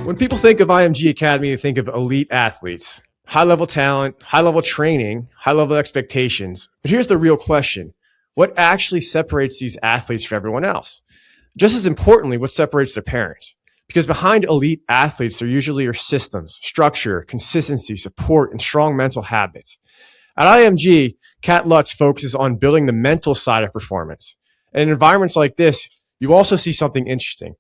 When people think of IMG Academy, they think of elite athletes, high-level talent, high-level training, high-level expectations. But here's the real question. What actually separates these athletes from everyone else? Just as importantly, what separates their parents? Because behind elite athletes, there usually are systems, structure, consistency, support, and strong mental habits. At IMG, Kat Lutz focuses on building the mental side of performance. And in environments like this, you also see something interesting.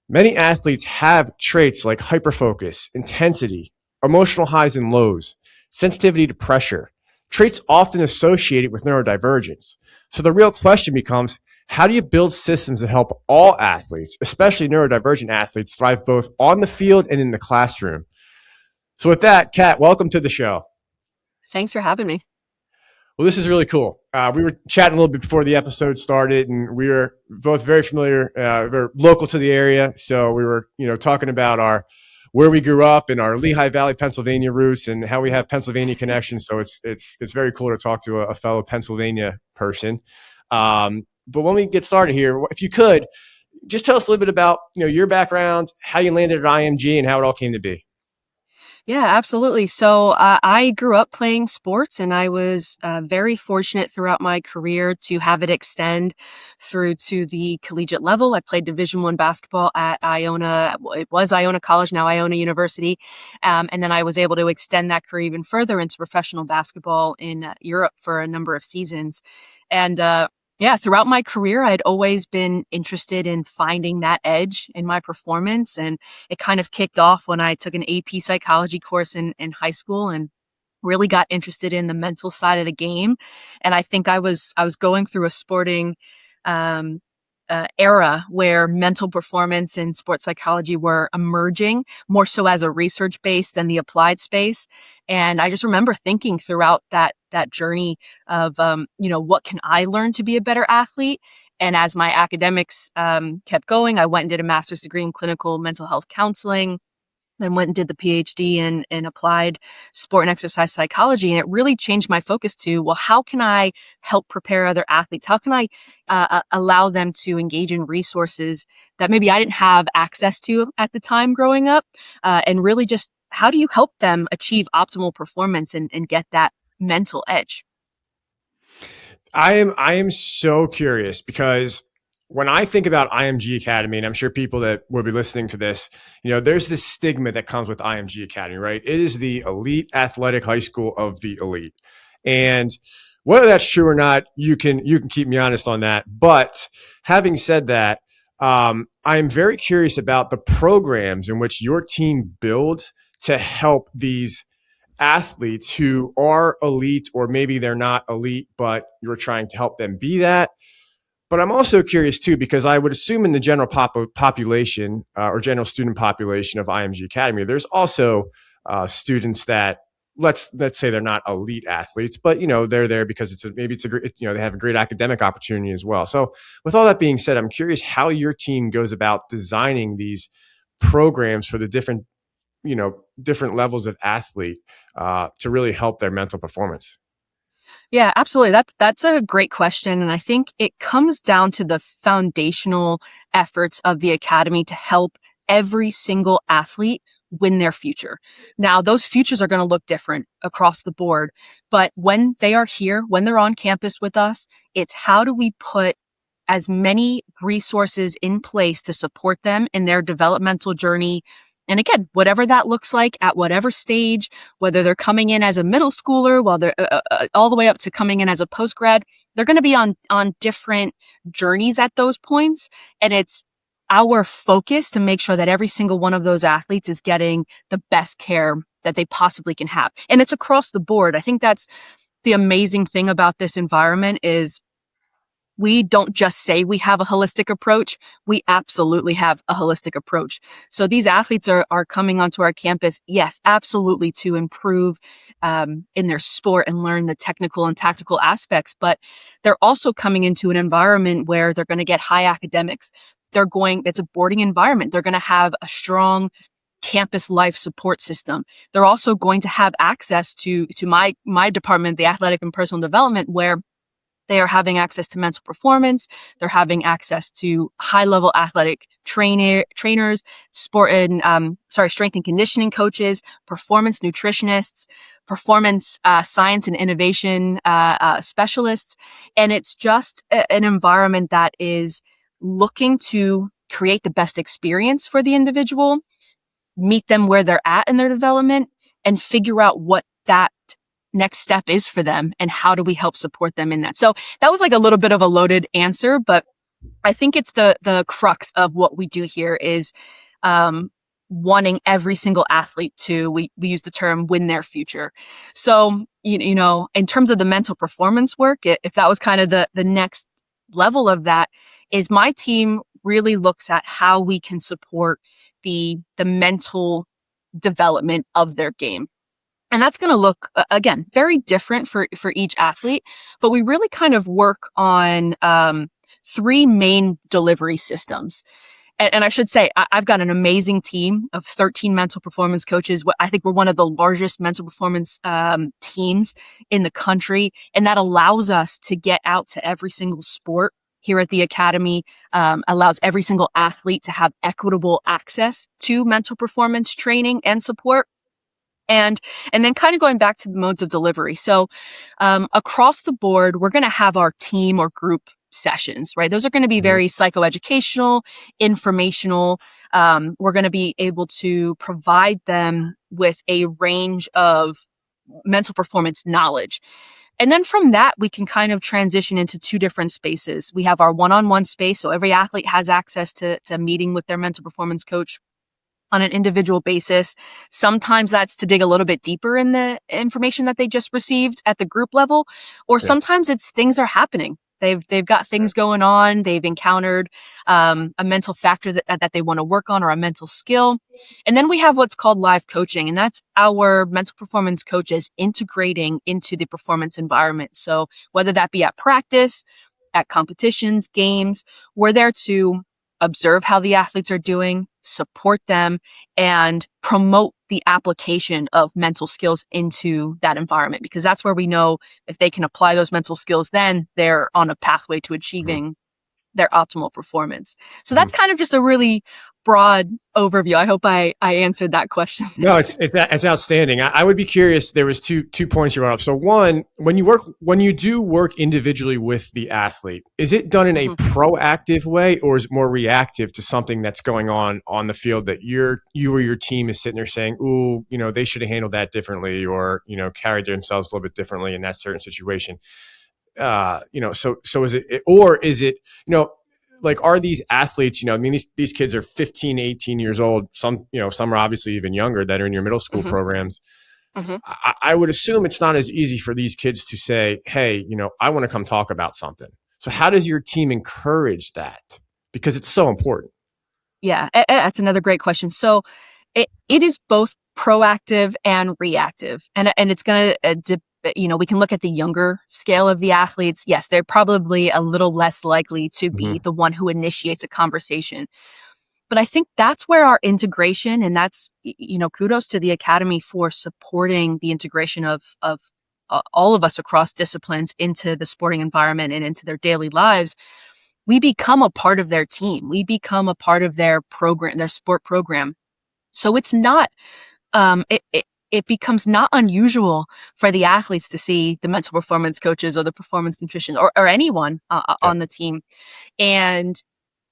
Many athletes have traits like hyperfocus, intensity, emotional highs and lows, sensitivity to pressure, traits often associated with neurodivergence. So the real question becomes, how do you build systems that help all athletes, especially neurodivergent athletes, thrive both on the field and in the classroom? So with that, Kat, welcome to the show. Thanks for having me. Well, this is really cool. We were chatting a little bit before the episode started, and we were both very familiar. We're local to the area, so we were, talking about where we grew up and our Lehigh Valley, Pennsylvania roots, and how we have Pennsylvania connections. So it's very cool to talk to a fellow Pennsylvania person. But when we get started here, if you could just tell us a little bit about your background, how you landed at IMG, and how it all came to be. Yeah, absolutely. So I grew up playing sports, and I was very fortunate throughout my career to have it extend through to the collegiate level. I played Division I basketball at Iona. It was Iona College, now Iona University. And then I was able to extend that career even further into professional basketball in Europe for a number of seasons. And throughout my career, I'd always been interested in finding that edge in my performance. And it kind of kicked off when I took an AP psychology course in high school and really got interested in the mental side of the game. And I think I was going through a sporting era where mental performance and sports psychology were emerging more so as a research base than the applied space. And I just remember thinking throughout that journey of, what can I learn to be a better athlete? And as my academics kept going, I went and did a master's degree in clinical mental health counseling. Then went and did the PhD in applied sport and exercise psychology. And it really changed my focus to, well, how can I help prepare other athletes? How can I allow them to engage in resources that maybe I didn't have access to at the time growing up? And really just, how do you help them achieve optimal performance and get that mental edge? I am so curious because when I think about IMG Academy, and I'm sure people that will be listening to this, there's this stigma that comes with IMG Academy, right? It is the elite athletic high school of the elite. And whether that's true or not, you can keep me honest on that. But having said that, I'm very curious about the programs in which your team builds to help these athletes who are elite, or maybe they're not elite, but you're trying to help them be that. But I'm also curious too, because I would assume in the general population or general student population of IMG Academy, there's also students that let's say they're not elite athletes, but they're there because it's a great, they have a great academic opportunity as well. So with all that being said, I'm curious how your team goes about designing these programs for the different levels of athlete to really help their mental performance. Yeah, absolutely. That's a great question. And I think it comes down to the foundational efforts of the academy to help every single athlete win their future. Now, those futures are going to look different across the board, but when they are here, when they're on campus with us, it's how do we put as many resources in place to support them in their developmental journey. And again, whatever that looks like at whatever stage, whether they're coming in as a middle schooler, while they're all the way up to coming in as a postgrad, they're going to be on different journeys at those points. And it's our focus to make sure that every single one of those athletes is getting the best care that they possibly can have. And it's across the board. I think that's the amazing thing about this environment is we don't just say we have a holistic approach. We absolutely have a holistic approach. So these athletes are coming onto our campus, yes, absolutely, to improve in their sport and learn the technical and tactical aspects. But they're also coming into an environment where they're going to get high academics. It's a boarding environment. They're going to have a strong campus life support system. They're also going to have access to my department, the athletic and personal development, where They are having access to mental performance. They're having access to high-level athletic trainers, strength and conditioning coaches, performance nutritionists, performance science and innovation specialists. And it's just an environment that is looking to create the best experience for the individual, meet them where they're at in their development, and figure out what that next step is for them and how do we help support them in that. So that was like a little bit of a loaded answer, but I think it's the crux of what we do here is wanting every single athlete to, we use the term, win their future. So, you know, in terms of the mental performance work, if that was kind of the next level of that, is my team really looks at how we can support the mental development of their game. And that's going to look, again, very different for each athlete, but we really kind of work on three main delivery systems. And I should say, I've got an amazing team of 13 mental performance coaches. I think we're one of the largest mental performance teams in the country. And that allows us to get out to every single sport here at the Academy, allows every single athlete to have equitable access to mental performance training and support. And then kind of going back to the modes of delivery. So across the board, we're going to have our team or group sessions, right? Those are going to be very psychoeducational, informational. We're going to be able to provide them with a range of mental performance knowledge. And then from that, we can kind of transition into two different spaces. We have our one-on-one space. So every athlete has access to meeting with their mental performance coach on an individual basis. Sometimes that's to dig a little bit deeper in the information that they just received at the group level, or sometimes it's things are happening. They've got things going on. They've encountered a mental factor that they want to work on, or a mental skill. And then we have what's called live coaching, and that's our mental performance coaches integrating into the performance environment. So whether that be at practice, at competitions, games, we're there to observe how the athletes are doing, support them, and promote the application of mental skills into that environment, because that's where we know if they can apply those mental skills, then they're on a pathway to achieving their optimal performance. So that's kind of just a really broad overview. I hope I answered that question. No, it's outstanding. I would be curious. There was two points you brought up. So one, when you do work individually with the athlete, is it done in a proactive way, or is it more reactive to something that's going on the field that you or your team is sitting there saying, "Ooh, you know, they should have handled that differently," or, you know, carried themselves a little bit differently in that certain situation? You know, so is it, or is it, you know, like, are these athletes, you know, I mean, these kids are 15, 18 years old. Some, you know, some are obviously even younger that are in your middle school programs. I would assume it's not as easy for these kids to say, hey, you know, I want to come talk about something. So how does your team encourage that? Because it's so important. Yeah, that's another great question. So it is both proactive and reactive. And it's going to, you know, we can look at the younger scale of the athletes. Yes, they're probably a little less likely to be the one who initiates a conversation. But I think that's where our integration, and that's, you know, kudos to the Academy for supporting the integration of all of us across disciplines into the sporting environment and into their daily lives. We become a part of their team. We become a part of their program, their sport program. So it's not, it becomes not unusual for the athletes to see the mental performance coaches or the performance nutrition or anyone on the team. And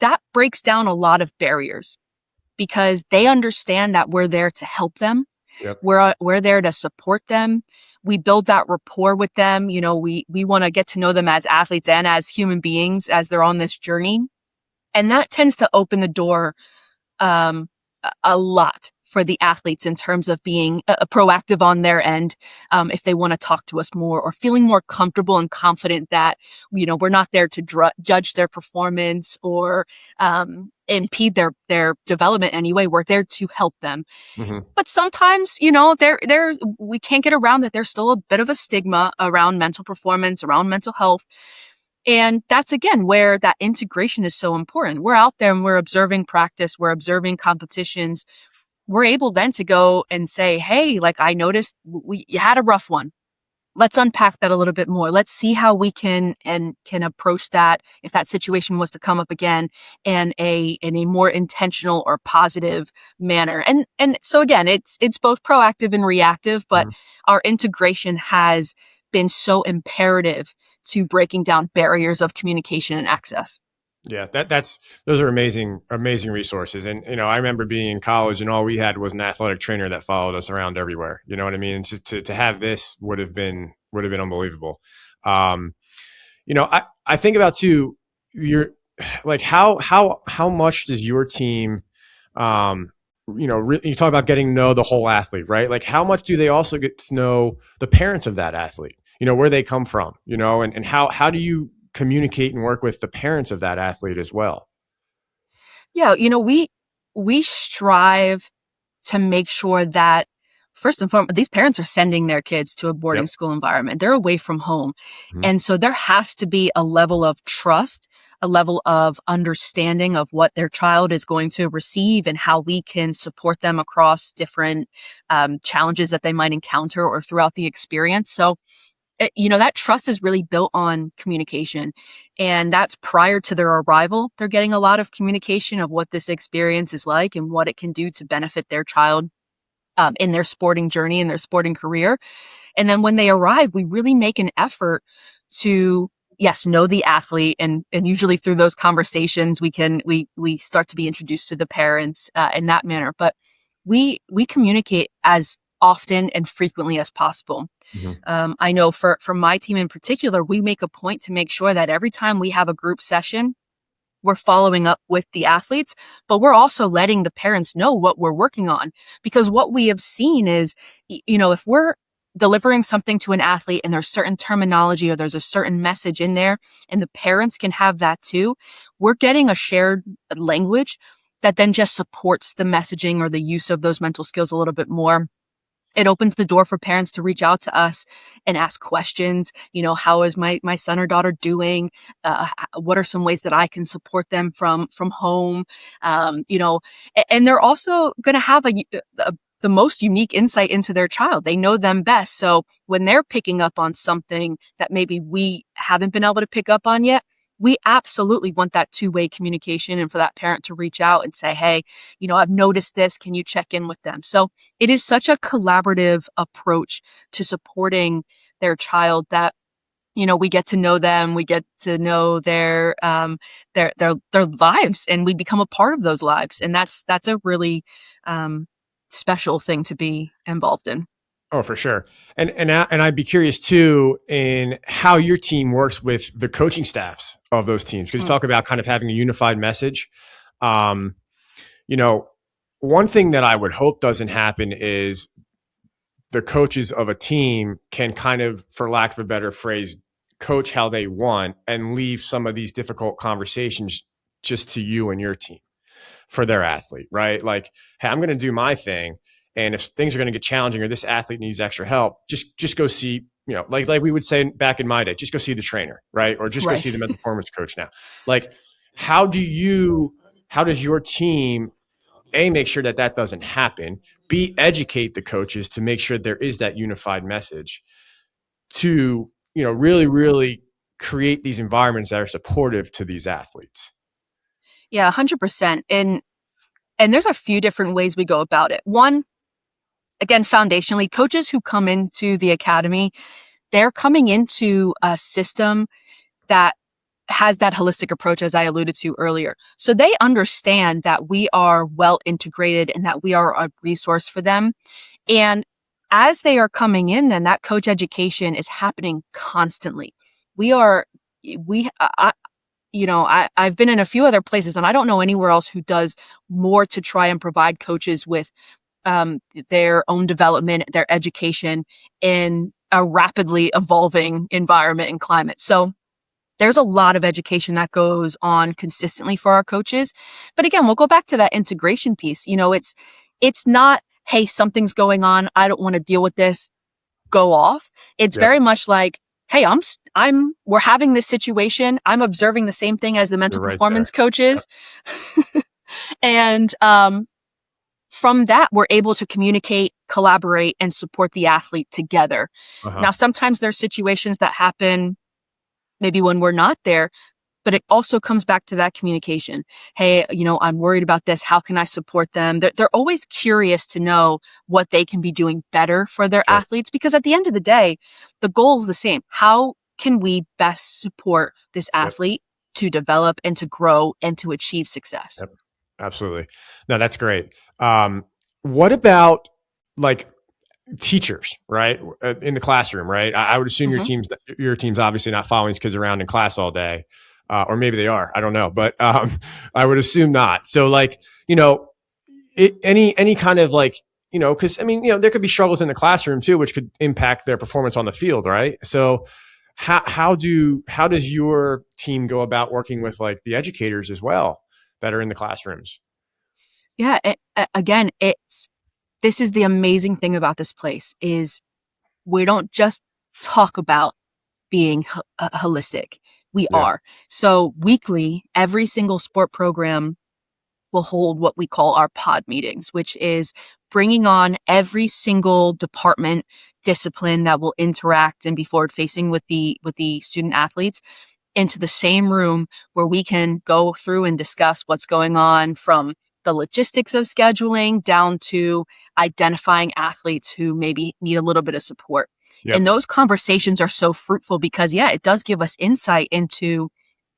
that breaks down a lot of barriers, because they understand that we're there to help them. We're there to support them. We build that rapport with them. You know, we want to get to know them as athletes and as human beings as they're on this journey. And that tends to open the door a lot for the athletes in terms of being proactive on their end, if they want to talk to us more, or feeling more comfortable and confident that, you know, we're not there to judge their performance or impede their development anyway. We're there to help them. But sometimes, you know, we can't get around that. There's still a bit of a stigma around mental performance, around mental health. And that's, again, where that integration is so important. We're out there and we're observing practice, we're observing competitions. We're able then to go and say, hey, like, I noticed you had a rough one. let's unpack that a little bit more. Let's see how we can approach that if that situation was to come up again in a more intentional or positive manner. And so again, it's both proactive and reactive, but Mhm. our integration has been so imperative to breaking down barriers of communication and access. Yeah, those are amazing resources. And I remember being in college and all we had was an athletic trainer that followed us around everywhere. You know what I mean? Just to have this would have been unbelievable. Um, I think about too, your like how much does your team you talk about getting to know the whole athlete, right? Like how much do they also get to know the parents of that athlete? Where they come from, and how do you communicate and work with the parents of that athlete as well? Yeah, we strive to make sure that first and foremost, these parents are sending their kids to a boarding Yep. school environment. They're away from home. Mhm. And so there has to be a level of trust, a level of understanding of what their child is going to receive and how we can support them across different challenges that they might encounter or throughout the experience. So that trust is really built on communication. And that's prior to their arrival. They're getting a lot of communication of what this experience is like and what it can do to benefit their child in their sporting journey and their sporting career. And then when they arrive, we really make an effort to, yes, know the athlete. And usually through those conversations, we start to be introduced to the parents in that manner. But we communicate as often and frequently as possible. Mhm. I know for my team in particular, we make a point to make sure that every time we have a group session, we're following up with the athletes, but we're also letting the parents know what we're working on. Because what we have seen is, if we're delivering something to an athlete and there's certain terminology or there's a certain message in there and the parents can have that too, we're getting a shared language that then just supports the messaging or the use of those mental skills a little bit more. It opens the door for parents to reach out to us and ask questions. How is my son or daughter doing? What are some ways that I can support them from home? And they're also going to have the most unique insight into their child. They know them best. So when they're picking up on something that maybe we haven't been able to pick up on yet, we absolutely want that two-way communication and for that parent to reach out and say, hey, I've noticed this. Can you check in with them? So it is such a collaborative approach to supporting their child that we get to know them, we get to know their lives, and we become a part of those lives, and that's a really special thing to be involved in. Oh, for sure. And I'd be curious too in how your team works with the coaching staffs of those teams. Because you Mm. talk about kind of having a unified message. Um, you know, One thing that I would hope doesn't happen is the coaches of a team can kind of, for lack of a better phrase, coach how they want and leave some of these difficult conversations just to you and your team for their athlete, right? Like, hey, I'm going to do my thing. And if things are going to get challenging or this athlete needs extra help, just go see, like we would say back in my day, just go see the trainer, right? Or just go Right. see the mental performance coach now. Like, how does your team make sure that that doesn't happen, educate the coaches to make sure there is that unified message to, really, really create these environments that are supportive to these athletes? Yeah, 100%. And there's a few different ways we go about it. One, again, foundationally, coaches who come into the academy, they're coming into a system that has that holistic approach, as I alluded to earlier. So they understand that we are well integrated and that we are a resource for them. And as they are coming in, then that coach education is happening constantly. We are, I've been in a few other places and I don't know anywhere else who does more to try and provide coaches with their own development, their education in a rapidly evolving environment and climate. So there's a lot of education that goes on consistently for our coaches. But again, we'll go back to that integration piece. It's not, hey, something's going on. I don't want to deal with this. Go off. It's Yep. very much like, hey, we're having this situation. I'm observing the same thing as the You're mental right performance there. Yep. coaches. And, from that, we're able to communicate, collaborate, and support the athlete together. Uh-huh. Now, sometimes there's situations that happen maybe when we're not there, but it also comes back to that communication. Hey, I'm worried about this. How can I support them? They're always curious to know what they can be doing better for their Sure. athletes, because at the end of the day, the goal is the same. How can we best support this Yep. athlete to develop and to grow and to achieve success? Yep. Absolutely. No, that's great. What about like teachers, right? In the classroom, right? I would assume your team's obviously not following these kids around in class all day. Or maybe they are, I don't know, but, I would assume not. So like, any kind of like, cause I mean, there could be struggles in the classroom too, which could impact their performance on the field. Right. So how does your team go about working with like the educators as well that are in the classrooms? Yeah. Again, this is the amazing thing about this place is we don't just talk about being holistic. We Yeah. are. So weekly, every single sport program will hold what we call our pod meetings, which is bringing on every single department discipline that will interact and be forward facing with the student athletes into the same room where we can go through and discuss what's going on, from the logistics of scheduling down to identifying athletes who maybe need a little bit of support. Yep. And those conversations are so fruitful because, it does give us insight into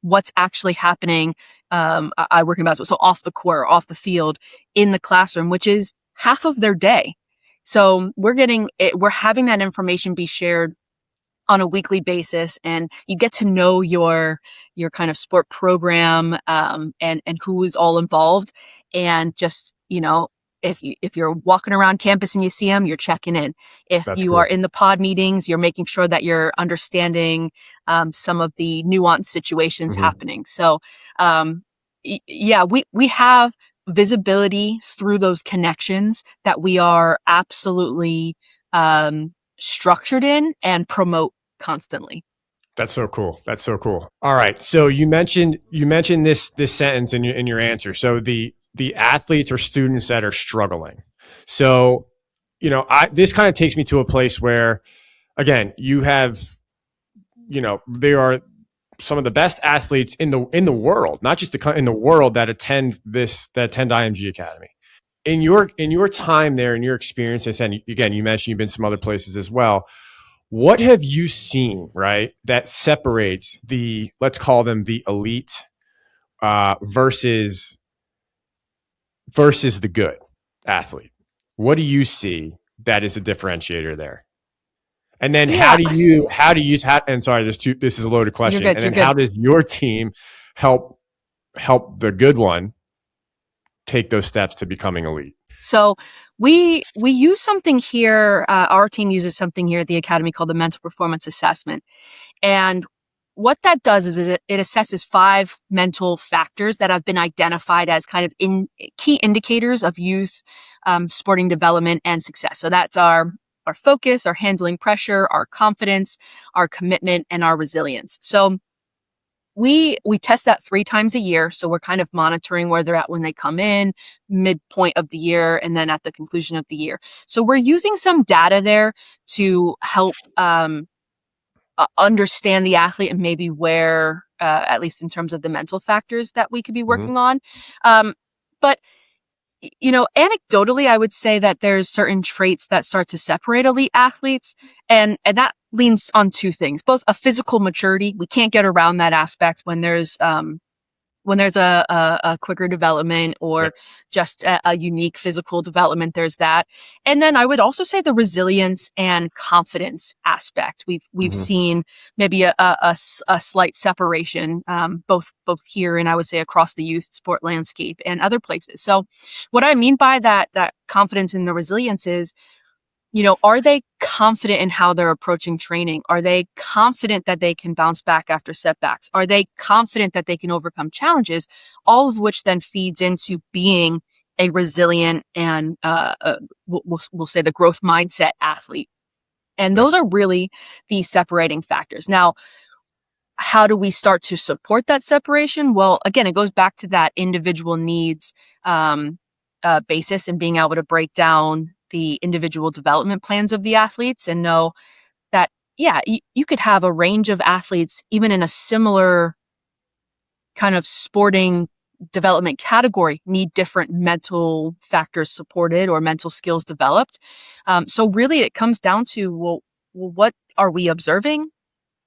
what's actually happening. I work in basketball, so off the court, off the field, in the classroom, which is half of their day. So we're having that information be shared on a weekly basis, and you get to know your kind of sport program, and who is all involved. And just, if you're walking around campus and you see them, you're checking in. If That's you cool. are in the pod meetings, you're making sure that you're understanding some of the nuanced situations happening. So, we have visibility through those connections that we are absolutely structured in and promote constantly. That's so cool. That's so cool. All right. So you mentioned this sentence in your answer. So the athletes or students that are struggling. So, this kind of takes me to a place where, again, you have, they are some of the best athletes in the world, not just in the world, that attend IMG Academy. In your time there, in your experiences, and again, you mentioned you've been some other places as well. What have you seen, right, that separates let's call them the elite, versus the good athlete? What do you see that is a differentiator there? And then and sorry, this is a loaded question. You're good, And then how does your team help the good one take those steps to becoming elite? So we use something here. Our team uses something here at the Academy called the Mental Performance Assessment. And what that does is it assesses 5 mental factors that have been identified as kind of key indicators of youth sporting development and success. So that's our focus, our handling pressure, our confidence, our commitment, and our resilience. So we test that 3 times a year. So we're kind of monitoring where they're at when they come in, midpoint of the year, and then at the conclusion of the year. So we're using some data there to help understand the athlete and maybe where, at least in terms of the mental factors that we could be working on. But anecdotally, I would say that there's certain traits that start to separate elite athletes, and that leans on 2 things: both a physical maturity. We can't get around that aspect when there's a quicker development or just a unique physical development. There's that. And then I would also say the resilience and confidence aspect. We've seen maybe a slight separation, both here and I would say across the youth sport landscape and other places. So what I mean by that confidence and the resilience is, are they confident in how they're approaching training? Are they confident that they can bounce back after setbacks? Are they confident that they can overcome challenges? All of which then feeds into being a resilient and we'll say the growth mindset athlete. And those are really the separating factors. Now, how do we start to support that separation? Well, again, it goes back to that individual needs basis and being able to break down the individual development plans of the athletes and know that, yeah, you could have a range of athletes, even in a similar kind of sporting development category, need different mental factors supported or mental skills developed. So really it comes down to, well, what are we observing?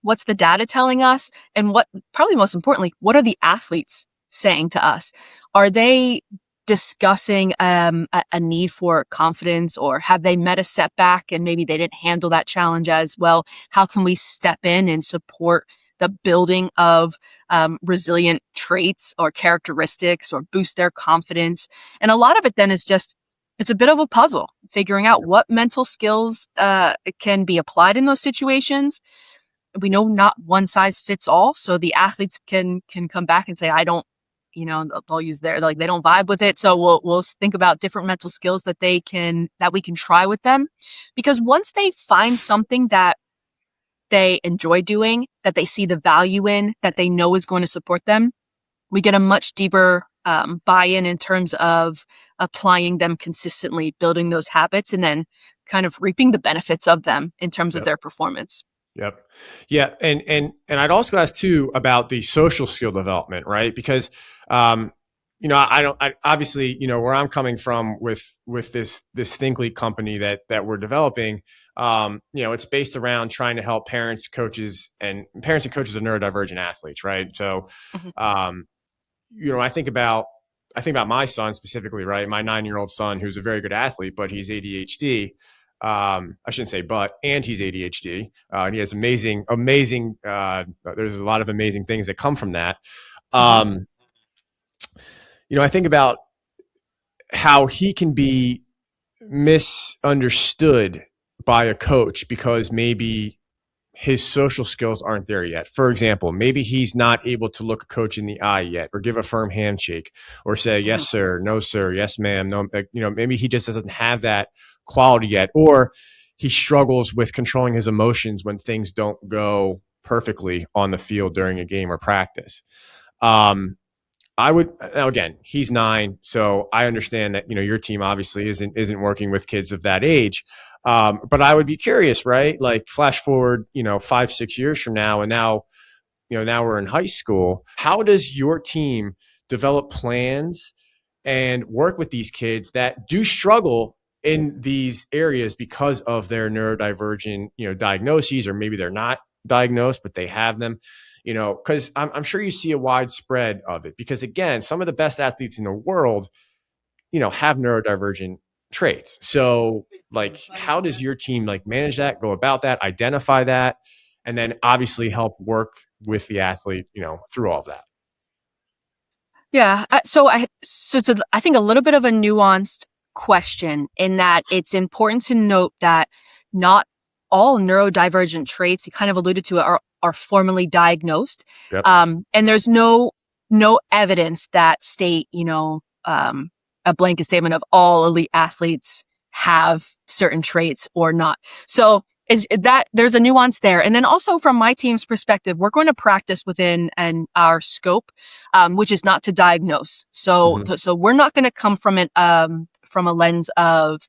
What's the data telling us? And what, probably most importantly, what are the athletes saying to us? Are they discussing a need for confidence, or have they met a setback and maybe they didn't handle that challenge as well? How can we step in and support the building of resilient traits or characteristics, or boost their confidence? And a lot of it then is just, it's a bit of a puzzle, figuring out what mental skills can be applied in those situations. We know not one size fits all. So the athletes can come back and say, I don't, they'll use their, like, they don't vibe with it. So we'll think about different mental skills that we can try with them. Because once they find something that they enjoy doing, that they see the value in, that they know is going to support them, we get a much deeper buy-in in terms of applying them consistently, building those habits, and then kind of reaping the benefits of them in terms of their performance. Yep. Yeah. And I'd also ask too about the social skill development, right? Because, I obviously, where I'm coming from with this ThinkLeap company that we're developing, it's based around trying to help parents and coaches of neurodivergent athletes, right? So, I think about my son specifically, right? My 9-year-old son, who's a very good athlete, but he's ADHD. I shouldn't say and he's ADHD. And he has amazing, there's a lot of amazing things that come from that. I think about how he can be misunderstood by a coach because maybe his social skills aren't there yet. For example, maybe he's not able to look a coach in the eye yet, or give a firm handshake, or say, yes, sir, no, sir, yes, ma'am, no, maybe he just doesn't have that quality yet, or he struggles with controlling his emotions when things don't go perfectly on the field during a game or practice. Now again, he's 9, so I understand that, your team obviously isn't working with kids of that age. But I would be curious, right? Like, flash forward, 5-6 years from now, and now we're in high school. How does your team develop plans and work with these kids that do struggle in these areas because of their neurodivergent, diagnoses, or maybe they're not diagnosed, but they have them, because I'm sure you see a wide spread of it, because again, some of the best athletes in the world, have neurodivergent traits. So, like, how does your team manage that, go about that, identify that, and then obviously help work with the athlete, through all of that? Yeah. So it's I think a little bit of a nuanced question, in that it's important to note that not all neurodivergent traits, you kind of alluded to it, are formally diagnosed. Yep. And there's no evidence that state, a blanket statement of all elite athletes have certain traits or not. So there's a nuance there. And then also, from my team's perspective, we're going to practice within our scope, which is not to diagnose. So we're not going to come from it, from a lens of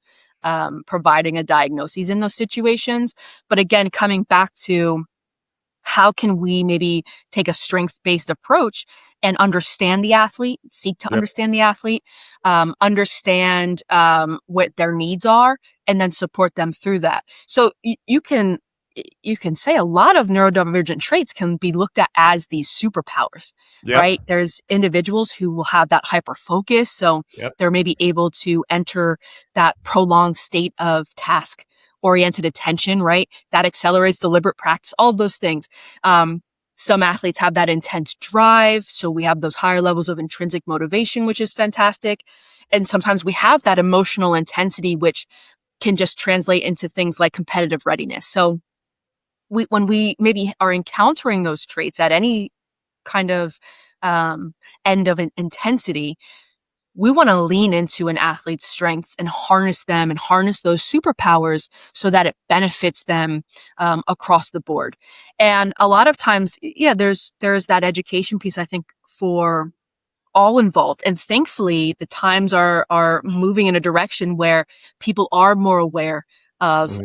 providing a diagnosis in those situations. But again, coming back to, how can we maybe take a strengths-based approach and understand the athlete, seek to understand the athlete, understand what their needs are, and then support them through that. So you can say a lot of neurodivergent traits can be looked at as these superpowers, right? There's individuals who will have that hyper focus. So they're maybe able to enter that prolonged state of task oriented attention, right? That accelerates deliberate practice, all of those things. Some athletes have that intense drive. So we have those higher levels of intrinsic motivation, which is fantastic. And sometimes we have that emotional intensity, which can just translate into things like competitive readiness. So when we maybe are encountering those traits at any kind of end of an intensity, we want to lean into an athlete's strengths and harness them and harness those superpowers so that it benefits them across the board. And a lot of times, there's that education piece, I think, for all involved. And thankfully, the times are moving in a direction where people are more aware of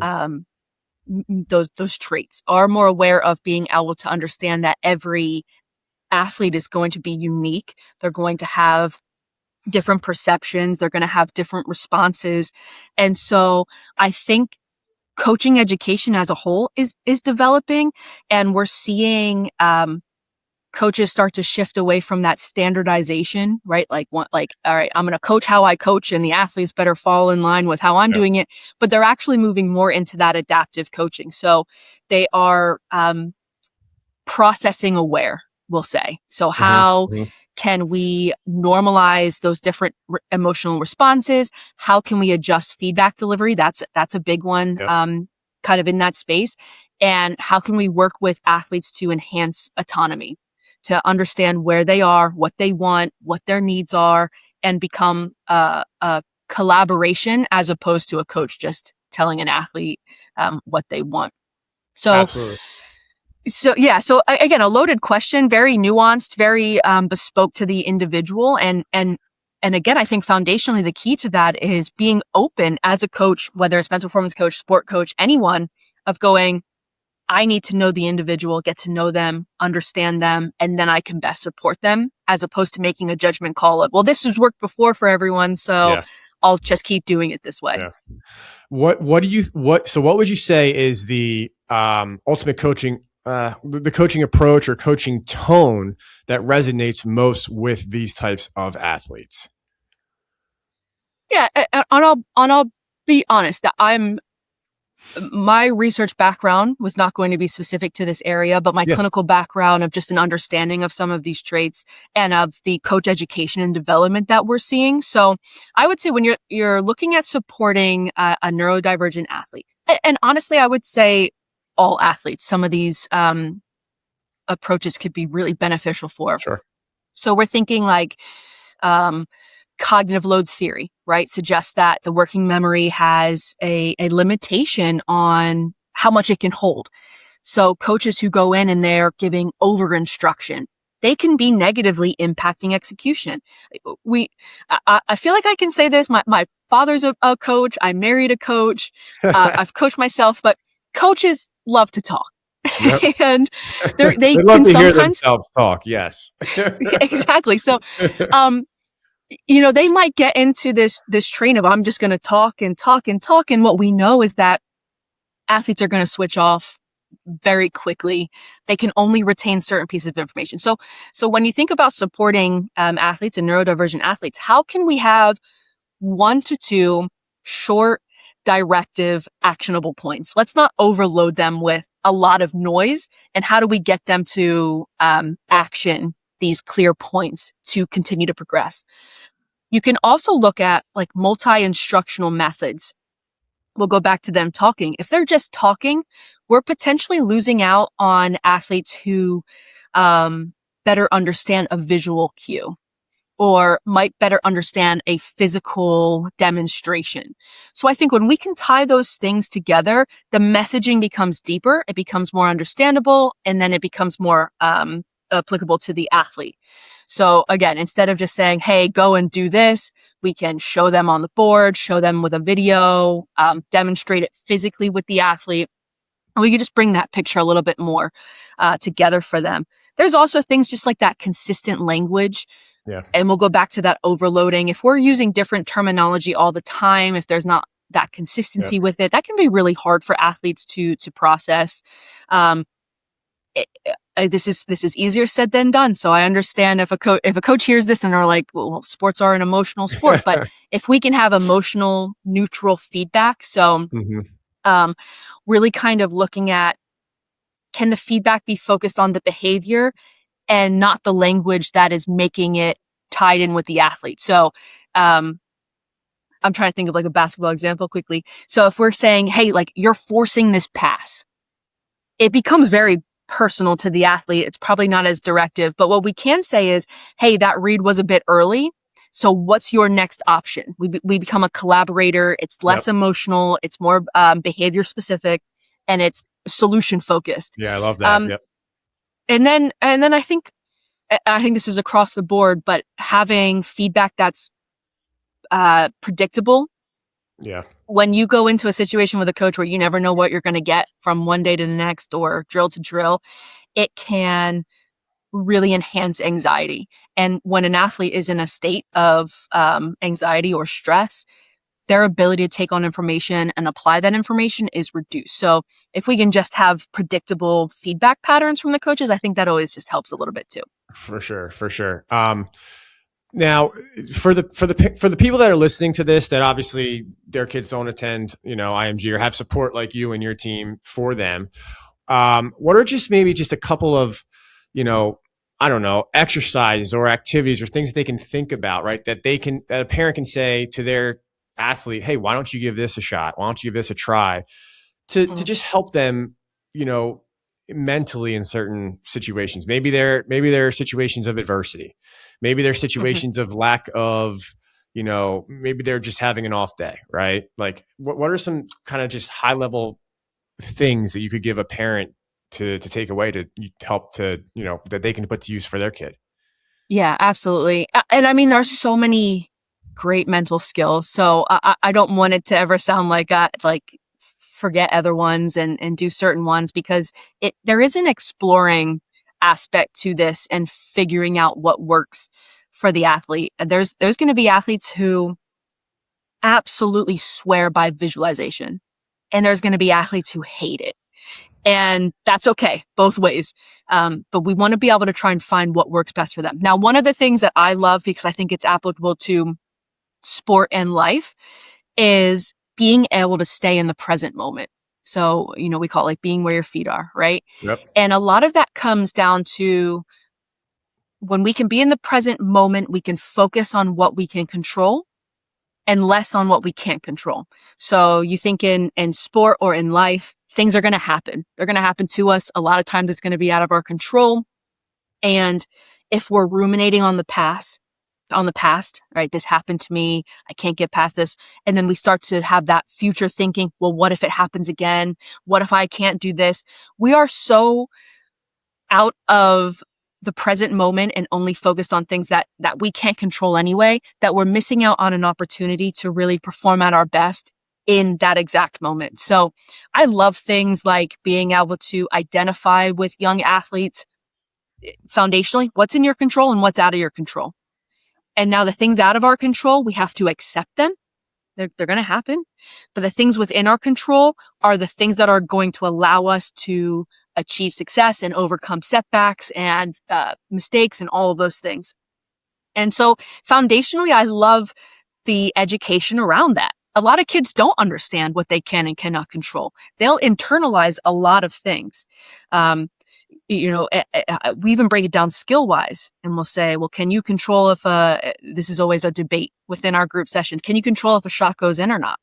those traits, are more aware of being able to understand that every athlete is going to be unique. They're going to have different perceptions. They're going to have different responses. And so I think coaching education as a whole is developing, and we're seeing coaches start to shift away from that standardization, right? Like, all right, I'm going to coach how I coach, and the athletes better fall in line with how I'm doing it. But they're actually moving more into that adaptive coaching. So they are processing aware, we'll say. So how can we normalize those different emotional responses? How can we adjust feedback delivery? That's a big one, kind of in that space. And how can we work with athletes to enhance autonomy, to understand where they are, what they want, what their needs are, and become a collaboration as opposed to a coach just telling an athlete what they want. So, absolutely. So again, a loaded question, very nuanced, very bespoke to the individual. And again, I think foundationally the key to that is being open as a coach, whether it's mental performance coach, sport coach, anyone, of going, I need to know the individual, get to know them, understand them, and then I can best support them, as opposed to making a judgment call of, well, this has worked before for everyone, so I'll just keep doing it this way. Yeah. What would you say is the ultimate coaching, the coaching approach or coaching tone that resonates most with these types of athletes? Yeah, and I'll be honest, that my research background was not going to be specific to this area, but my clinical background of just an understanding of some of these traits and of the coach education and development that we're seeing. So I would say when you're looking at supporting a neurodivergent athlete, and honestly, I would say all athletes, some of these approaches could be really beneficial for. Sure. So we're thinking like cognitive load theory, right? Suggests that the working memory has a limitation on how much it can hold. So coaches who go in and they're giving over instruction, they can be negatively impacting execution. I feel like I can say this. My father's a coach. I married a coach. I've coached myself, but coaches love to talk. Yep. And they love can to hear sometimes themselves talk. Yes. Exactly. So, they might get into this train of, I'm just going to talk and talk and talk. And what we know is that athletes are going to switch off very quickly. They can only retain certain pieces of information. So when you think about supporting athletes and neurodivergent athletes, how can we have 1 to 2 short, directive, actionable points? Let's not overload them with a lot of noise. And how do we get them to action these clear points to continue to progress? You can also look at like multi-instructional methods. We'll go back to them talking. If they're just talking, we're potentially losing out on athletes who better understand a visual cue or might better understand a physical demonstration. So I think when we can tie those things together, the messaging becomes deeper, it becomes more understandable, and then it becomes more applicable to the athlete. So again, instead of just saying, hey, go and do this, we can show them on the board, show them with a video, demonstrate it physically with the athlete. And we can just bring that picture a little bit more together for them. There's also things just like that consistent language. Yeah. And we'll go back to that overloading. If we're using different terminology all the time, if there's not that consistency with it, that can be really hard for athletes to process. This is easier said than done. So I understand if a coach hears this and are like, well, sports are an emotional sport, but if we can have emotional neutral feedback. So, really kind of looking at, can the feedback be focused on the behavior and not the language that is making it tied in with the athlete? So, I'm trying to think of like a basketball example quickly. So if we're saying, hey, like you're forcing this pass, it becomes very personal to the athlete. It's probably not as directive, but what we can say is, hey, that read was a bit early. So what's your next option? We become a collaborator. It's less emotional. It's more behavior specific, and it's solution focused. Yeah, I love that. And then I think I think this is across the board, but having feedback that's predictable. Yeah. When you go into a situation with a coach where you never know what you're going to get from one day to the next or drill to drill, it can really enhance anxiety. And when an athlete is in a state of anxiety or stress, their ability to take on information and apply that information is reduced. So if we can just have predictable feedback patterns from the coaches, I think that always just helps a little bit too. For sure, for sure. Now, for the people that are listening to this, that obviously their kids don't attend, IMG or have support like you and your team for them. What are maybe just a couple of, I don't know, exercises or activities or things they can think about, right? That a parent can say to their athlete, hey, why don't you give this a shot? Why don't you give this a try to just help them, mentally in certain situations. Maybe they're situations of adversity. Maybe they're situations of lack of, maybe they're just having an off day, right? Like what are some kind of just high level things that you could give a parent to take away to help to, that they can put to use for their kid? Yeah, absolutely. And I mean, there's so many great mental skills. So I don't want it to ever sound like forget other ones and do certain ones, because there is an exploring aspect to this and figuring out what works for the athlete. There's going to be athletes who absolutely swear by visualization, and there's going to be athletes who hate it. And that's okay, both ways. But we want to be able to try and find what works best for them. Now, one of the things that I love, because I think it's applicable to sport and life, is being able to stay in the present moment. So, we call it like being where your feet are, right? Yep. And a lot of that comes down to when we can be in the present moment, we can focus on what we can control and less on what we can't control. So you think in sport or in life, things are going to happen. They're going to happen to us. A lot of times it's going to be out of our control. And if we're ruminating on the past, right? This happened to me. I can't get past this. And then we start to have that future thinking, well, what if it happens again? What if I can't do this? We are so out of the present moment and only focused on things that we can't control anyway, that we're missing out on an opportunity to really perform at our best in that exact moment. So I love things like being able to identify with young athletes foundationally, what's in your control and what's out of your control. And now the things out of our control, we have to accept them. They're going to happen. But the things within our control are the things that are going to allow us to achieve success and overcome setbacks and mistakes and all of those things. And so foundationally, I love the education around that. A lot of kids don't understand what they can and cannot control. They'll internalize a lot of things. We even break it down skill wise, and we'll say, well, can you control if this is always a debate within our group sessions. Can you control if a shot goes in or not?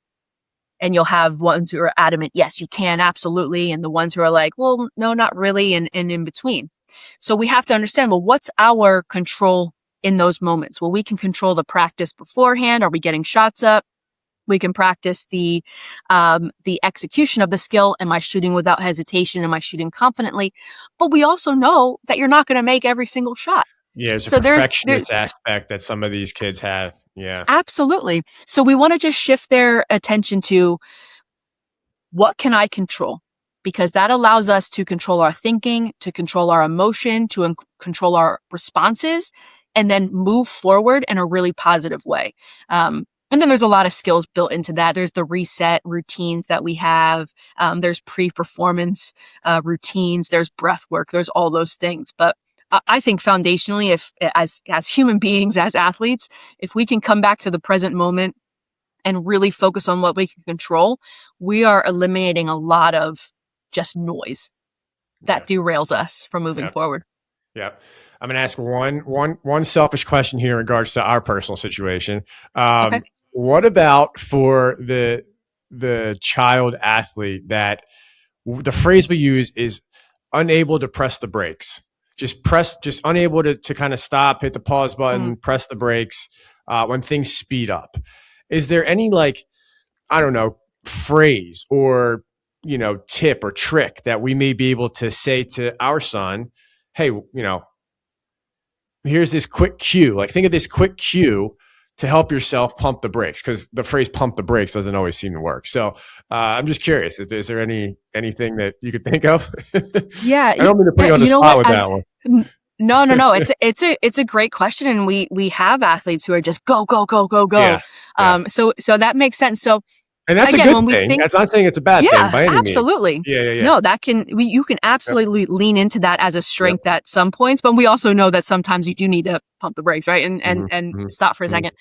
And you'll have ones who are adamant, yes, you can, absolutely. And the ones who are like, well, no, not really. And in between. So we have to understand, well, what's our control in those moments? Well, we can control the practice beforehand. Are we getting shots up? We can practice the execution of the skill. Am I shooting without hesitation? Am I shooting confidently? But we also know that you're not going to make every single shot. Yeah, there's a perfectionist aspect that some of these kids have. Yeah, absolutely. So we want to just shift their attention to what can I control? Because that allows us to control our thinking, to control our emotion, to control our responses, and then move forward in a really positive way. And then there's a lot of skills built into that. There's the reset routines that we have. There's pre-performance routines. There's breath work. There's all those things. But I think foundationally, if as human beings, as athletes, if we can come back to the present moment and really focus on what we can control, we are eliminating a lot of just noise that derails us from moving forward. Yeah. I'm going to ask one selfish question here in regards to our personal situation. Okay. What about for the child athlete that the phrase we use is unable to press the brakes? Just unable to kind of stop, hit the pause button, press the brakes when things speed up. Is there any phrase or, tip or trick that we may be able to say to our son, hey, here's this quick cue. Like think of this quick cue to help yourself pump the brakes, because the phrase "pump the brakes" doesn't always seem to work. So I'm just curious: is there anything that you could think of? Yeah, I don't mean to put you on the spot with that one. No. It's a great question, and we have athletes who are just go go go go go. Yeah, yeah. So that makes sense. So And that's again, a when good we thing. think, That's not saying it's a bad thing yeah, by any means. absolutely. Yeah. No, you can absolutely lean into that as a strength at some points, but we also know that sometimes you do need to pump the brakes, right? And stop for a second.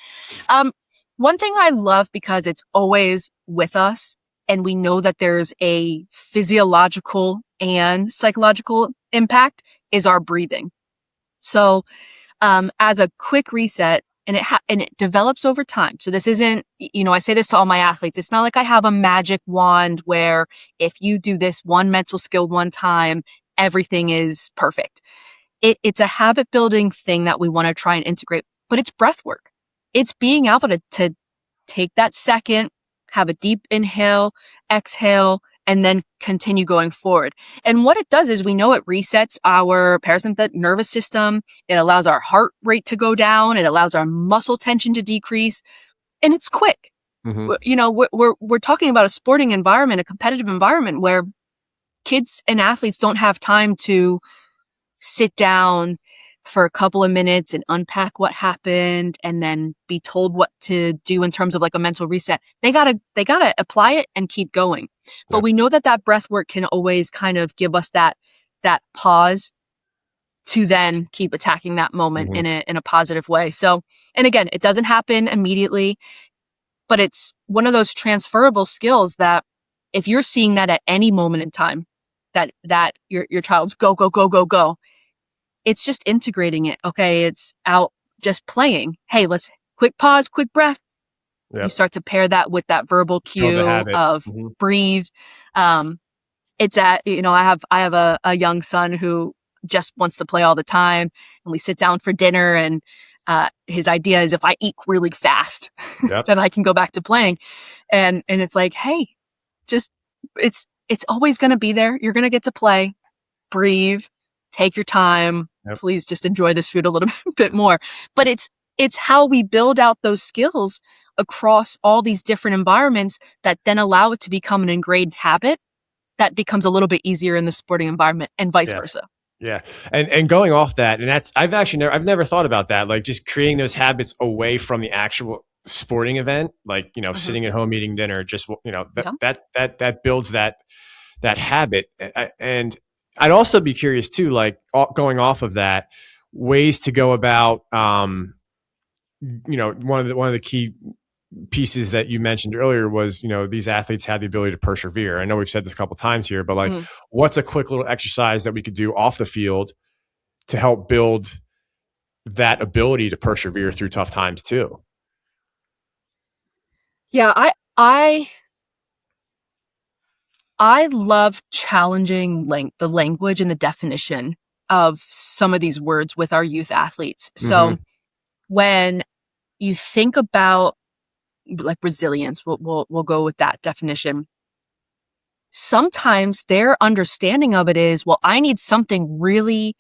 One thing I love, because it's always with us, and we know that there's a physiological and psychological impact, is our breathing. So, as a quick reset, and it develops over time. So this isn't, I say this to all my athletes. It's not like I have a magic wand where if you do this one mental skill one time, everything is perfect. It's a habit building thing that we want to try and integrate, but it's breath work. It's being able to take that second, have a deep inhale, exhale, and then continue going forward. And what it does is, we know it resets our parasympathetic nervous system. It allows our heart rate to go down. It allows our muscle tension to decrease. And it's quick. We're talking about a sporting environment, a competitive environment, where kids and athletes don't have time to sit down for a couple of minutes and unpack what happened and then be told what to do in terms of like a mental reset. They gotta apply it and keep going. But we know that breath work can always kind of give us that pause to then keep attacking that moment in a positive way. So, and again, it doesn't happen immediately, but it's one of those transferable skills that if you're seeing that at any moment in time, that your child's go, go, go, go, go, it's just integrating it. Okay, it's out just playing. Hey, let's quick pause, quick breath. Yep. You start to pair that with that verbal cue of breathe. It's I have a young son who just wants to play all the time, and we sit down for dinner, and his idea is, if I eat really fast, then I can go back to playing. And it's like, hey, just it's always going to be there. You're going to get to play, breathe, take your time. Please just enjoy this food a little bit more. But it's how we build out those skills across all these different environments that then allow it to become an ingrained habit that becomes a little bit easier in the sporting environment, and vice versa. Yeah. And going off that, and that's, I've never thought about that. Like just creating those habits away from the actual sporting event, like, sitting at home eating dinner, just, that builds that habit. And I'd also be curious too, like going off of that, ways to go about, one of the key pieces that you mentioned earlier was, these athletes have the ability to persevere. I know we've said this a couple of times here, but like, what's a quick little exercise that we could do off the field to help build that ability to persevere through tough times too? Yeah, I love challenging the language and the definition of some of these words with our youth athletes. So when you think about like resilience, we'll go with that definition. Sometimes their understanding of it is, well, I need something really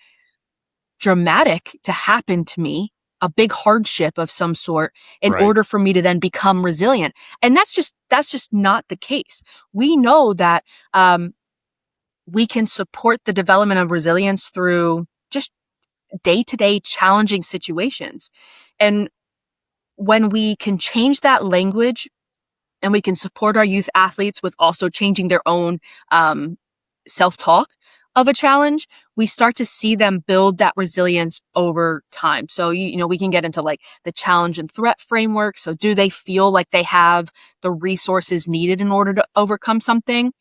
dramatic to happen to me, a big hardship of some sort, in order for me to then become resilient. And that's just not the case. We know that we can support the development of resilience through just day-to-day challenging situations. And when we can change that language, and we can support our youth athletes with also changing their own self-talk of a challenge, we start to see them build that resilience over time. So, we can get into like the challenge and threat framework. So do they feel like they have the resources needed in order to overcome something?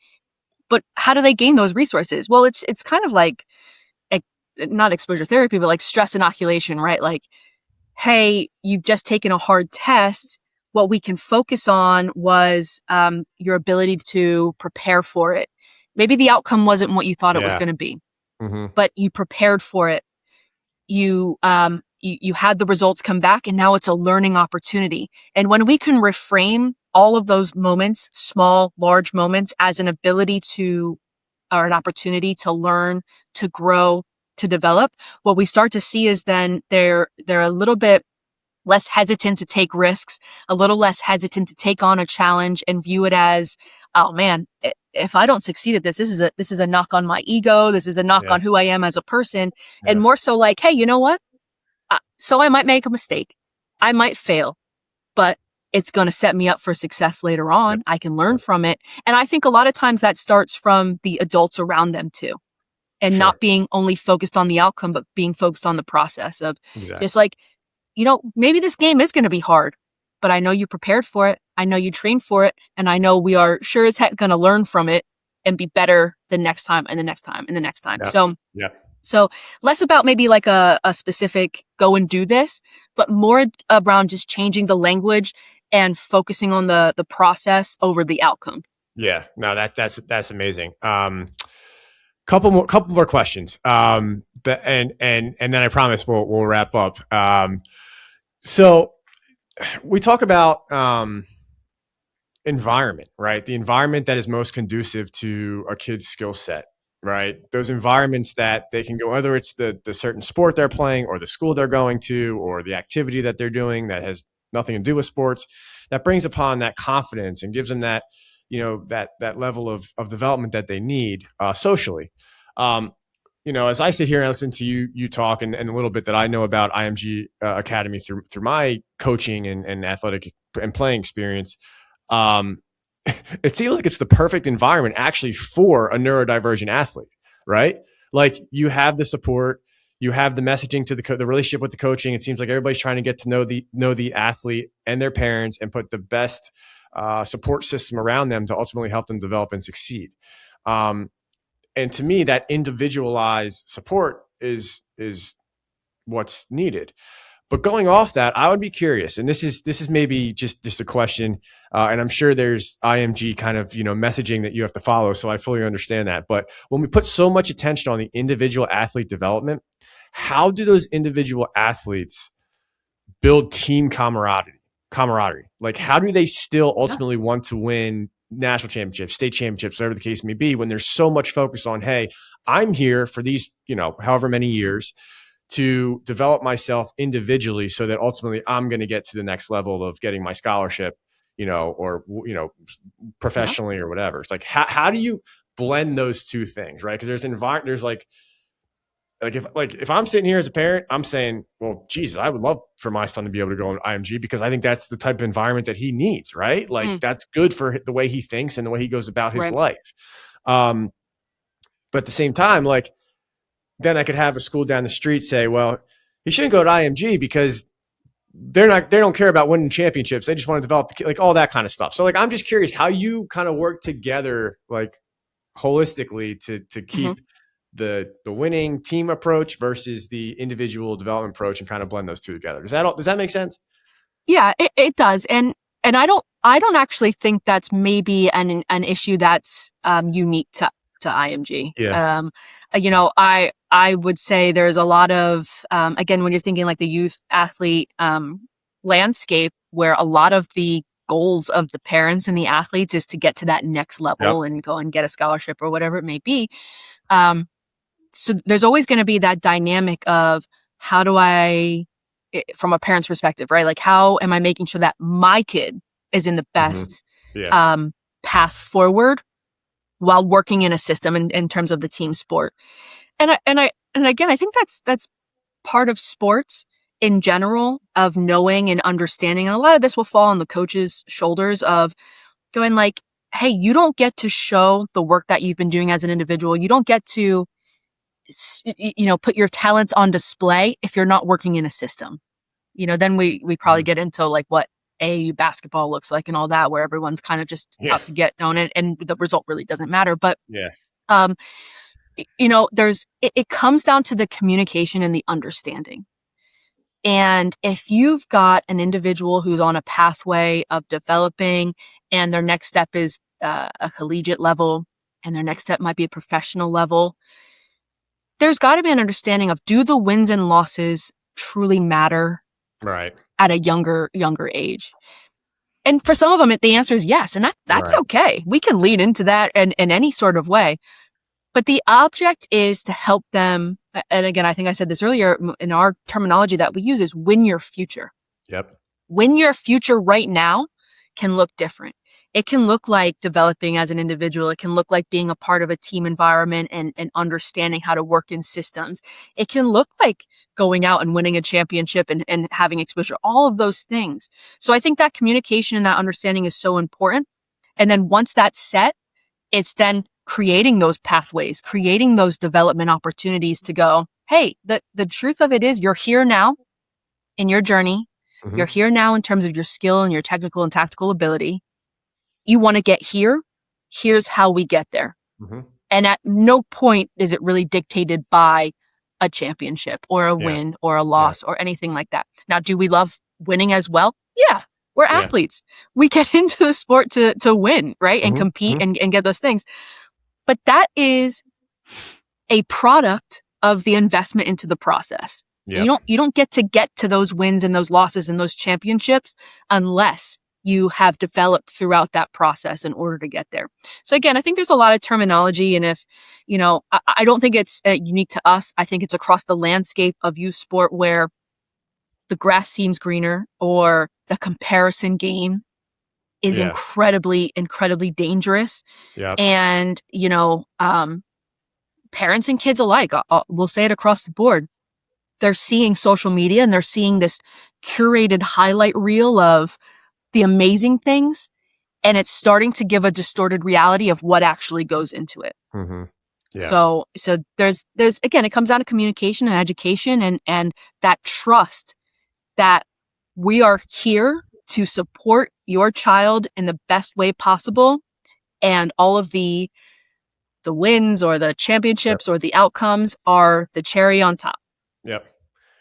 But how do they gain those resources? Well, it's kind of like not exposure therapy, but like stress inoculation, right? Like, hey, you've just taken a hard test. What we can focus on was your ability to prepare for it. Maybe the outcome wasn't what you thought it was going to be, but you prepared for it. You had the results come back, and now it's a learning opportunity. And when we can reframe all of those moments, small, large moments, as an ability to, or an opportunity to learn, to grow, to develop, what we start to see is then they're a little bit less hesitant to take risks, a little less hesitant to take on a challenge and view it as, oh man, if I don't succeed at this, this is a knock on my ego. This is a knock Yeah. on who I am as a person. And Yeah. more so like, hey, you know what? So I might make a mistake. I might fail, but it's going to set me up for success later on. Yep. I can learn from it. And I think a lot of times that starts from the adults around them too. And Sure. not being only focused on the outcome, but being focused on the process of Exactly. just like, maybe this game is going to be hard, but I know you prepared for it. I know you trained for it. And I know we are sure as heck going to learn from it and be better the next time and the next time and the next time. Yep. So less about maybe like a specific go and do this, but more around just changing the language and focusing on the process over the outcome. Yeah, no, that's amazing. Couple more questions. And then I promise we'll wrap up. So we talk about environment, right? The environment that is most conducive to a kid's skill set, right? Those environments that they can go, whether it's the certain sport they're playing or the school they're going to or the activity that they're doing that has nothing to do with sports, that brings upon that confidence and gives them that, that level of development that they need socially. As I sit here and listen to you talk and a little bit that I know about IMG Academy through my coaching and athletic and playing experience, it seems like it's the perfect environment actually for a neurodivergent athlete, right? Like you have the support, you have the messaging to the relationship with the coaching. It seems like everybody's trying to get to know the athlete and their parents and put the best support system around them to ultimately help them develop and succeed. And to me, that individualized support is what's needed. But going off that, I would be curious, and this is maybe just a question, and I'm sure there's IMG kind of messaging that you have to follow, so I fully understand that. But when we put so much attention on the individual athlete development, how do those individual athletes build team camaraderie? Like, how do they still ultimately want to win national championships, state championships, whatever the case may be, when there's so much focus on, hey, I'm here for these, however many years to develop myself individually so that ultimately I'm going to get to the next level of getting my scholarship, or professionally or whatever. It's like, how do you blend those two things, right? Because there's if I'm sitting here as a parent, I'm saying, well, Jesus, I would love for my son to be able to go on IMG because I think that's the type of environment that he needs, right? Like that's good for the way he thinks and the way he goes about his life. But at the same time, like then I could have a school down the street say, well, he shouldn't go to IMG because they don't care about winning championships. They just want to develop like all that kind of stuff. So like, I'm just curious how you kind of work together, like holistically to keep the winning team approach versus the individual development approach and kind of blend those two together. Does that make sense? Yeah, it does. And I don't actually think that's maybe an issue that's unique to IMG. Yeah. I would say there's a lot of again, when you're thinking like the youth athlete landscape, where a lot of the goals of the parents and the athletes is to get to that next level and go and get a scholarship or whatever it may be. So there's always going to be that dynamic of how do I, from a parent's perspective, right? Like how am I making sure that my kid is in the best path forward while working in a system in terms of the team sport. And again, I think that's part of sports in general, of knowing and understanding. And a lot of this will fall on the coach's shoulders of going like, hey, you don't get to show the work that you've been doing as an individual. You don't get to, put your talents on display if you're not working in a system. Then we probably get into like what AAU basketball looks like and all that, where everyone's kind of just out to get known and the result really doesn't matter. But, it comes down to the communication and the understanding. And if you've got an individual who's on a pathway of developing and their next step is a collegiate level and their next step might be a professional level, there's got to be an understanding of, do the wins and losses truly matter at a younger age? And for some of them, the answer is yes. And that's okay. We can lean into that in any sort of way. But the object is to help them. And again, I think I said this earlier, in our terminology that we use is win your future. Yep. Win your future right now can look different. It can look like developing as an individual. It can look like being a part of a team environment and understanding how to work in systems. It can look like going out and winning a championship and having exposure, all of those things. So I think that communication and that understanding is so important. And then once that's set, it's then creating those pathways, creating those development opportunities to go, hey, the truth of it is you're here now in your journey. Mm-hmm. You're here now in terms of your skill and your technical and tactical ability. You want to get here. Here's how we get there. Mm-hmm. And at no point is it really dictated by a championship or a win or a loss or anything like that. Now, do we love winning as well? Yeah. We're athletes. We get into the sport to win, right? And compete and get those things. But that is a product of the investment into the process. Yep. You don't get to those wins and those losses and those championships unless you have developed throughout that process in order to get there. So again, I think there's a lot of terminology, and if, I don't think it's unique to us. I think it's across the landscape of youth sport where the grass seems greener or the comparison game is incredibly, incredibly dangerous. Yep. And, parents and kids alike, we'll say it across the board. They're seeing social media and they're seeing this curated highlight reel of the amazing things, and it's starting to give a distorted reality of what actually goes into it. Mm-hmm. Yeah. So there's again, it comes down to communication and education and that trust that we are here to support your child in the best way possible, and all of the wins or the championships or the outcomes are the cherry on top. Yep.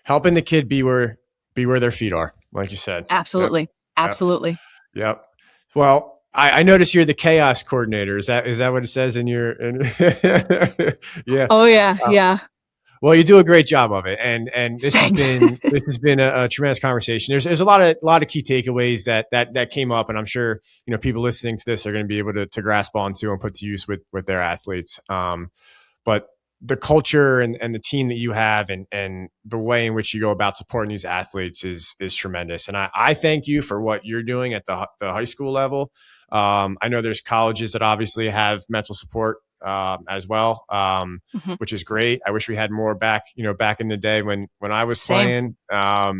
Helping the kid be where their feet are, like you said. Absolutely. Yep. Absolutely. Yep. Well, I noticed you're the chaos coordinator. Is that what it says in your? Yeah. Oh yeah. Yeah. Well, you do a great job of it, and this has been a tremendous conversation. There's a lot of key takeaways that came up, and I'm sure people listening to this are going to be able to grasp onto and put to use with their athletes. But the culture and the team that you have and the way in which you go about supporting these athletes is tremendous. And I thank you for what you're doing at the high school level. I know there's colleges that obviously have mental support as well, which is great. I wish we had more back in the day when I was playing. I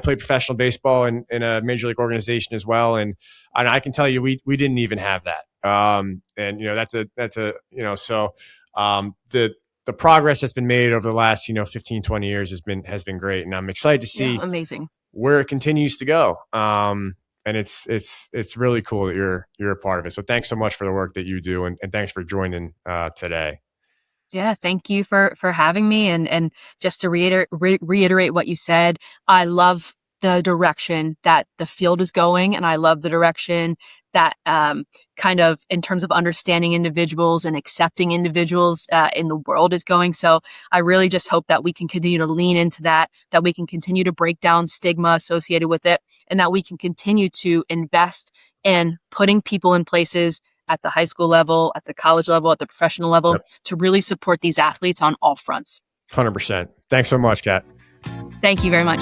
played professional baseball in a major league organization as well. And I can tell you, we didn't even have that. The progress that's been made over the last 15, 20 years has been great, and I'm excited to see amazing where it continues to go. And it's really cool that you're a part of it. So thanks so much for the work that you do, and thanks for joining today. Yeah, thank you for having me, and just to reiterate what you said, I love the direction that the field is going, and I love the direction that kind of in terms of understanding individuals and accepting individuals in the world is going. So I really just hope that we can continue to lean into that we can continue to break down stigma associated with it, and that we can continue to invest in putting people in places at the high school level, at the college level, at the professional level, to really support these athletes on all fronts. 100%. Thanks so much, Kat. Thank you very much.